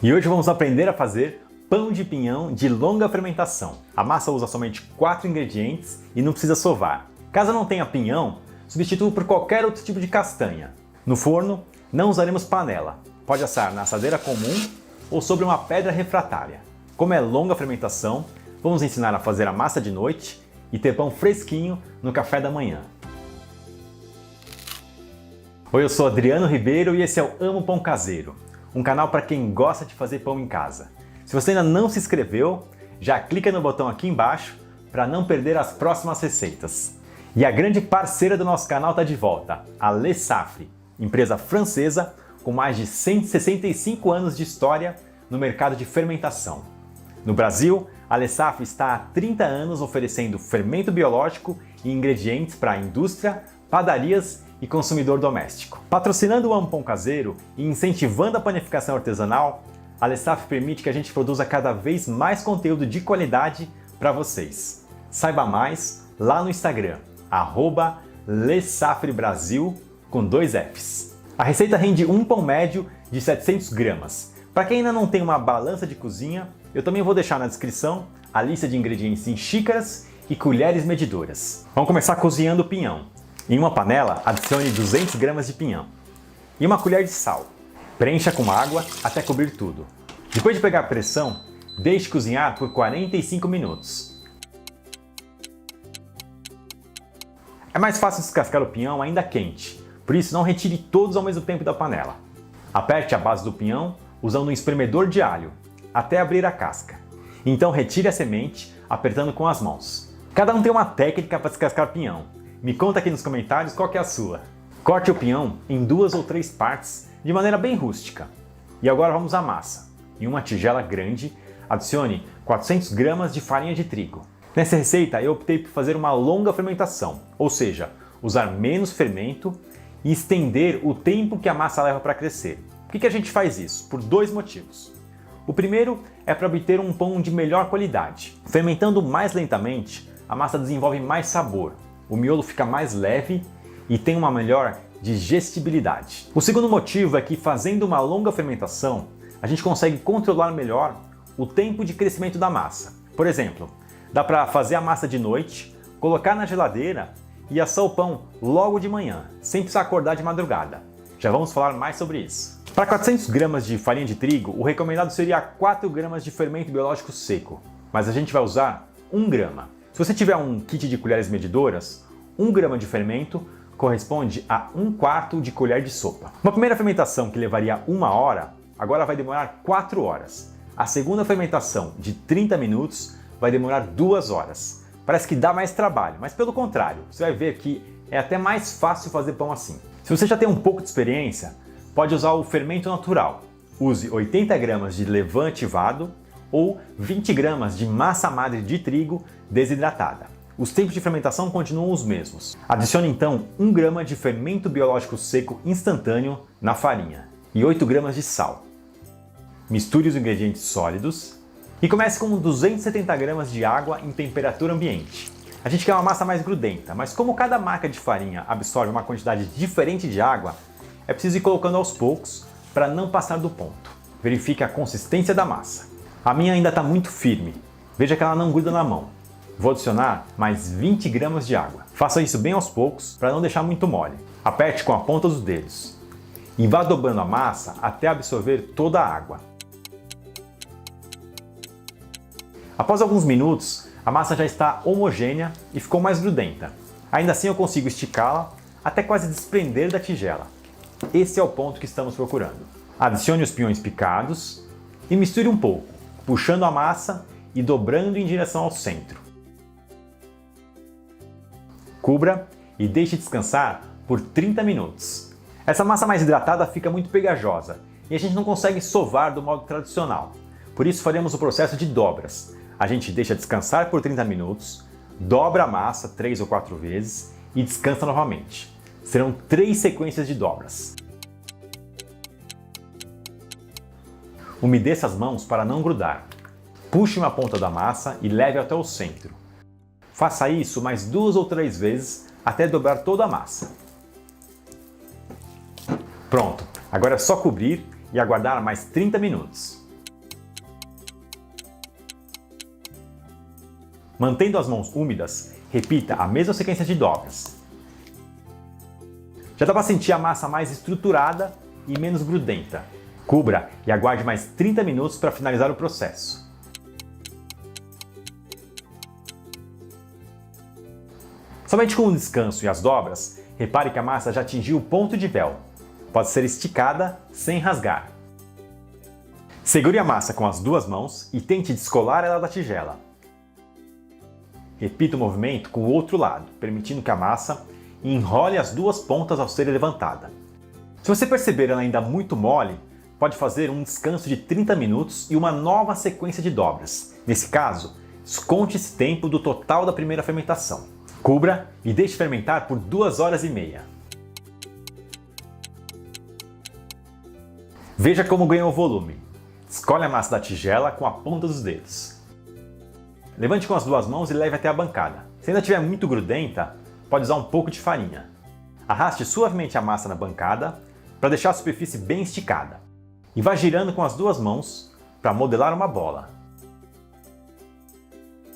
E hoje vamos aprender a fazer pão de pinhão de longa fermentação. A massa usa somente 4 ingredientes e não precisa sovar. Caso não tenha pinhão, substitua por qualquer outro tipo de castanha. No forno, não usaremos panela. Pode assar na assadeira comum ou sobre uma pedra refratária. Como é longa fermentação, vamos ensinar a fazer a massa de noite e ter pão fresquinho no café da manhã. Oi, eu sou Adriano Ribeiro e esse é o Amo Pão Caseiro, um canal para quem gosta de fazer pão em casa. Se você ainda não se inscreveu, já clica no botão aqui embaixo para não perder as próximas receitas. E a grande parceira do nosso canal está de volta, a Le Safre, empresa francesa com mais de 165 anos de história no mercado de fermentação. No Brasil, a Le Safre está há 30 anos oferecendo fermento biológico e ingredientes para a indústria, padarias e consumidor doméstico. Patrocinando o Amo Pão Caseiro e incentivando a panificação artesanal, a Le Safre permite que a gente produza cada vez mais conteúdo de qualidade para vocês. Saiba mais lá no Instagram, @LeSafreBrasil com 2 Fs. A receita rende um pão médio de 700 gramas. Para quem ainda não tem uma balança de cozinha, eu também vou deixar na descrição a lista de ingredientes em xícaras e colheres medidoras. Vamos começar cozinhando o pinhão. Em uma panela, adicione 200 gramas de pinhão e uma colher de sal. Preencha com água até cobrir tudo. Depois de pegar pressão, deixe cozinhar por 45 minutos. É mais fácil descascar o pinhão ainda quente, por isso não retire todos ao mesmo tempo da panela. Aperte a base do pinhão usando um espremedor de alho, até abrir a casca. Então retire a semente apertando com as mãos. Cada um tem uma técnica para descascar pinhão. Me conta aqui nos comentários qual que é a sua. Corte o pinhão em 2 ou 3 partes de maneira bem rústica. E agora vamos à massa. Em uma tigela grande, adicione 400 gramas de farinha de trigo. Nessa receita eu optei por fazer uma longa fermentação, ou seja, usar menos fermento e estender o tempo que a massa leva para crescer. Por que a gente faz isso? Por 2 motivos. O primeiro é para obter um pão de melhor qualidade. Fermentando mais lentamente, a massa desenvolve mais sabor, o miolo fica mais leve e tem uma melhor digestibilidade. O segundo motivo é que fazendo uma longa fermentação, a gente consegue controlar melhor o tempo de crescimento da massa. Por exemplo, dá para fazer a massa de noite, colocar na geladeira e assar o pão logo de manhã, sem precisar acordar de madrugada. Já vamos falar mais sobre isso. Para 400 gramas de farinha de trigo, o recomendado seria 4 gramas de fermento biológico seco, mas a gente vai usar 1 grama. Se você tiver um kit de colheres medidoras, 1 grama de fermento corresponde a 1/4 de colher de sopa. Uma primeira fermentação que levaria 1 hora, agora vai demorar 4 horas. A segunda fermentação, de 30 minutos, vai demorar 2 horas. Parece que dá mais trabalho, mas pelo contrário, você vai ver que é até mais fácil fazer pão assim. Se você já tem um pouco de experiência, pode usar o fermento natural. Use 80 gramas de levain ativado ou 20 gramas de massa madre de trigo desidratada. Os tempos de fermentação continuam os mesmos. Adicione então 1 grama de fermento biológico seco instantâneo na farinha e 8 gramas de sal. Misture os ingredientes sólidos e comece com 270 gramas de água em temperatura ambiente. A gente quer uma massa mais grudenta, mas como cada marca de farinha absorve uma quantidade diferente de água, é preciso ir colocando aos poucos para não passar do ponto. Verifique a consistência da massa. A minha ainda está muito firme, veja que ela não gruda na mão. Vou adicionar mais 20 gramas de água. Faça isso bem aos poucos para não deixar muito mole. Aperte com a ponta dos dedos e vá dobrando a massa até absorver toda a água. Após alguns minutos, a massa já está homogênea e ficou mais grudenta. Ainda assim eu consigo esticá-la até quase desprender da tigela. Esse é o ponto que estamos procurando. Adicione os pinhões picados e misture um pouco, puxando a massa e dobrando em direção ao centro. Cubra e deixe descansar por 30 minutos. Essa massa mais hidratada fica muito pegajosa e a gente não consegue sovar do modo tradicional. Por isso faremos o processo de dobras. A gente deixa descansar por 30 minutos, dobra a massa 3 ou 4 vezes e descansa novamente. Serão 3 sequências de dobras. Umedeça as mãos para não grudar. Puxe uma ponta da massa e leve até o centro. Faça isso mais 2 ou 3 vezes até dobrar toda a massa. Pronto, agora é só cobrir e aguardar mais 30 minutos. Mantendo as mãos úmidas, repita a mesma sequência de dobras. Já dá para sentir a massa mais estruturada e menos grudenta. Cubra e aguarde mais 30 minutos para finalizar o processo. Somente com o descanso e as dobras, repare que a massa já atingiu o ponto de véu. Pode ser esticada sem rasgar. Segure a massa com as duas mãos e tente descolar ela da tigela. Repita o movimento com o outro lado, permitindo que a massa enrole as duas pontas ao ser levantada. Se você perceber ela ainda muito mole, pode fazer um descanso de 30 minutos e uma nova sequência de dobras. Nesse caso, desconte esse tempo do total da primeira fermentação. Cubra e deixe fermentar por 2 horas e meia. Veja como ganhou volume. Escolhe a massa da tigela com a ponta dos dedos. Levante com as duas mãos e leve até a bancada. Se ainda estiver muito grudenta, pode usar um pouco de farinha. Arraste suavemente a massa na bancada para deixar a superfície bem esticada. E vá girando com as duas mãos para modelar uma bola.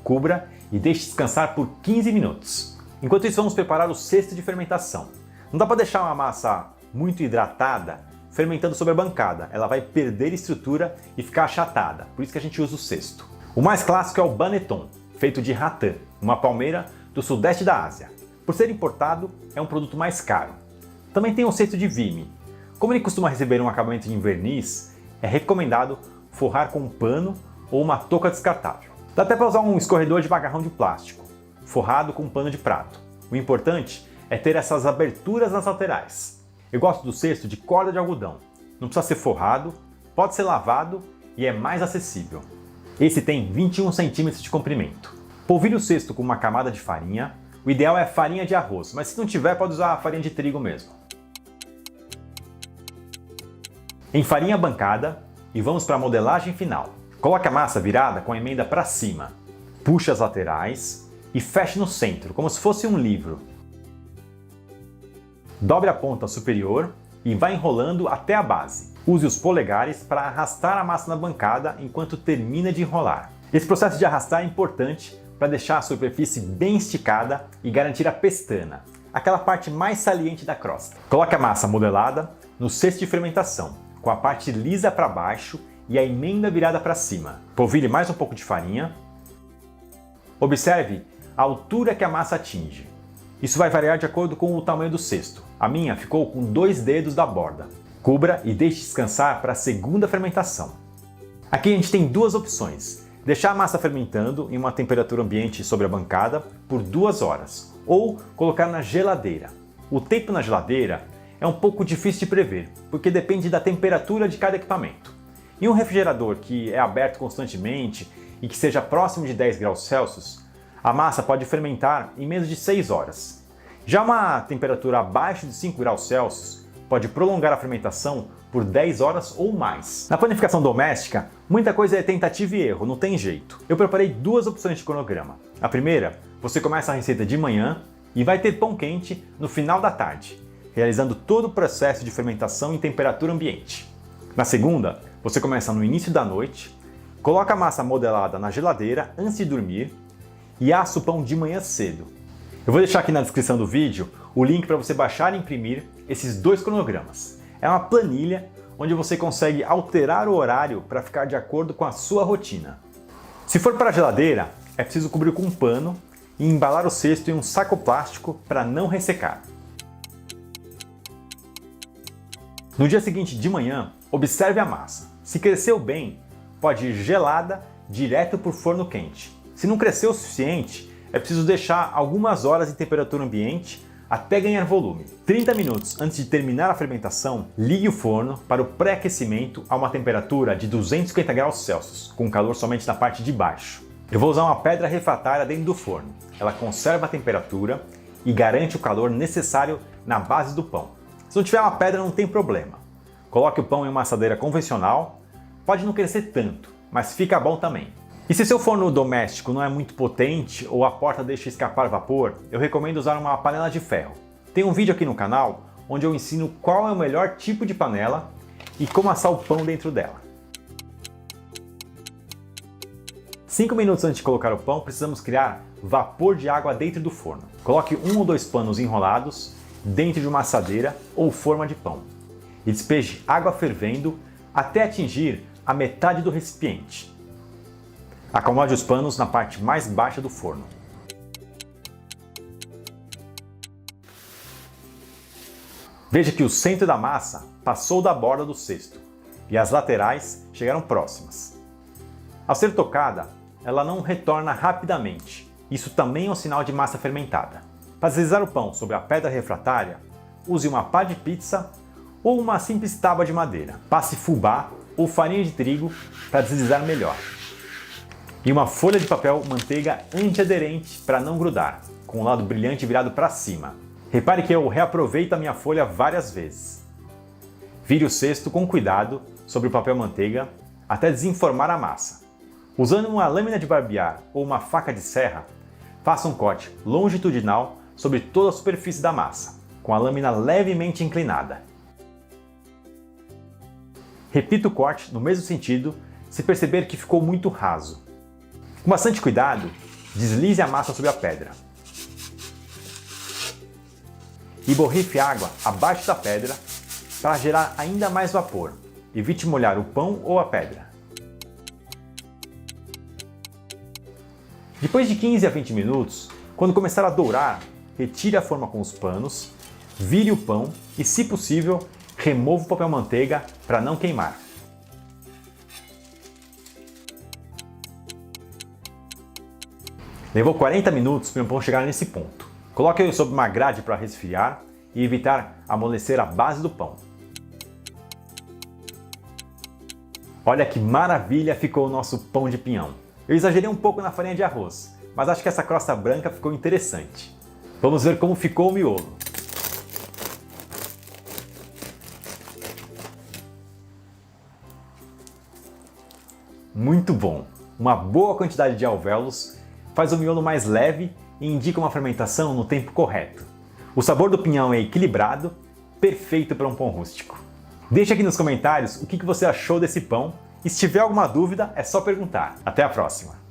Cubra e deixe descansar por 15 minutos. Enquanto isso, vamos preparar o cesto de fermentação. Não dá para deixar uma massa muito hidratada fermentando sobre a bancada. Ela vai perder estrutura e ficar achatada, por isso que a gente usa o cesto. O mais clássico é o Banneton, feito de ratã, uma palmeira do sudeste da Ásia. Por ser importado, é um produto mais caro. Também tem o cesto de Vimy. Como ele costuma receber um acabamento em verniz, é recomendado forrar com um pano ou uma touca descartável. Dá até para usar um escorredor de macarrão de plástico, forrado com um pano de prato. O importante é ter essas aberturas nas laterais. Eu gosto do cesto de corda de algodão. Não precisa ser forrado, pode ser lavado e é mais acessível. Esse tem 21 centímetros de comprimento. Polvilhe o cesto com uma camada de farinha. O ideal é farinha de arroz, mas se não tiver, pode usar farinha de trigo mesmo. Enfarinhe a bancada e vamos para a modelagem final. Coloque a massa virada com a emenda para cima. Puxe as laterais e feche no centro, como se fosse um livro. Dobre a ponta superior e vá enrolando até a base. Use os polegares para arrastar a massa na bancada enquanto termina de enrolar. Esse processo de arrastar é importante para deixar a superfície bem esticada e garantir a pestana, aquela parte mais saliente da crosta. Coloque a massa modelada no cesto de fermentação, com a parte lisa para baixo e a emenda virada para cima. Polvilhe mais um pouco de farinha. Observe a altura que a massa atinge. Isso vai variar de acordo com o tamanho do cesto. A minha ficou com 2 dedos da borda. Cubra e deixe descansar para a segunda fermentação. Aqui a gente tem duas opções. Deixar a massa fermentando em uma temperatura ambiente sobre a bancada por 2 horas ou colocar na geladeira. O tempo na geladeira é um pouco difícil de prever, porque depende da temperatura de cada equipamento. Em um refrigerador que é aberto constantemente e que seja próximo de 10 graus Celsius, a massa pode fermentar em menos de 6 horas. Já uma temperatura abaixo de 5 graus Celsius pode prolongar a fermentação por 10 horas ou mais. Na panificação doméstica, muita coisa é tentativa e erro, não tem jeito. Eu preparei 2 opções de cronograma. A primeira, você começa a receita de manhã e vai ter pão quente no final da tarde, realizando todo o processo de fermentação em temperatura ambiente. Na segunda, você começa no início da noite, coloca a massa modelada na geladeira antes de dormir e assa o pão de manhã cedo. Eu vou deixar aqui na descrição do vídeo o link para você baixar e imprimir esses 2 cronogramas. É uma planilha onde você consegue alterar o horário para ficar de acordo com a sua rotina. Se for para a geladeira, é preciso cobrir com um pano e embalar o cesto em um saco plástico para não ressecar. No dia seguinte de manhã, observe a massa. Se cresceu bem, pode ir gelada direto para o forno quente. Se não cresceu o suficiente, é preciso deixar algumas horas em temperatura ambiente até ganhar volume. 30 minutos antes de terminar a fermentação, ligue o forno para o pré-aquecimento a uma temperatura de 250 graus Celsius, com calor somente na parte de baixo. Eu vou usar uma pedra refratária dentro do forno. Ela conserva a temperatura e garante o calor necessário na base do pão. Se não tiver uma pedra, não tem problema. Coloque o pão em uma assadeira convencional. Pode não crescer tanto, mas fica bom também. E se seu forno doméstico não é muito potente ou a porta deixa escapar vapor, eu recomendo usar uma panela de ferro. Tem um vídeo aqui no canal onde eu ensino qual é o melhor tipo de panela e como assar o pão dentro dela. 5 minutos antes de colocar o pão, precisamos criar vapor de água dentro do forno. Coloque 1 ou 2 panos enrolados dentro de uma assadeira ou forma de pão e despeje água fervendo até atingir a metade do recipiente. Acomode os panos na parte mais baixa do forno. Veja que o centro da massa passou da borda do cesto e as laterais chegaram próximas. Ao ser tocada, ela não retorna rapidamente. Isso também é um sinal de massa fermentada. Para deslizar o pão sobre a pedra refratária, use uma pá de pizza ou uma simples tábua de madeira. Passe fubá ou farinha de trigo para deslizar melhor. E uma folha de papel manteiga antiaderente para não grudar, com o lado brilhante virado para cima. Repare que eu reaproveito a minha folha várias vezes. Vire o cesto com cuidado sobre o papel manteiga até desenformar a massa. Usando uma lâmina de barbear ou uma faca de serra, faça um corte longitudinal sobre toda a superfície da massa, com a lâmina levemente inclinada. Repita o corte no mesmo sentido se perceber que ficou muito raso. Com bastante cuidado, deslize a massa sobre a pedra. E borrife água abaixo da pedra para gerar ainda mais vapor. Evite molhar o pão ou a pedra. Depois de 15 a 20 minutos, quando começar a dourar, retire a forma com os panos, vire o pão e, se possível, remova o papel manteiga para não queimar. Levou 40 minutos para o pão chegar nesse ponto. Coloque ele sobre uma grade para resfriar e evitar amolecer a base do pão. Olha que maravilha ficou o nosso pão de pinhão. Eu exagerei um pouco na farinha de arroz, mas acho que essa crosta branca ficou interessante. Vamos ver como ficou o miolo. Muito bom! Uma boa quantidade de alvéolos faz o miolo mais leve e indica uma fermentação no tempo correto. O sabor do pinhão é equilibrado, perfeito para um pão rústico. Deixe aqui nos comentários o que você achou desse pão e se tiver alguma dúvida é só perguntar. Até a próxima!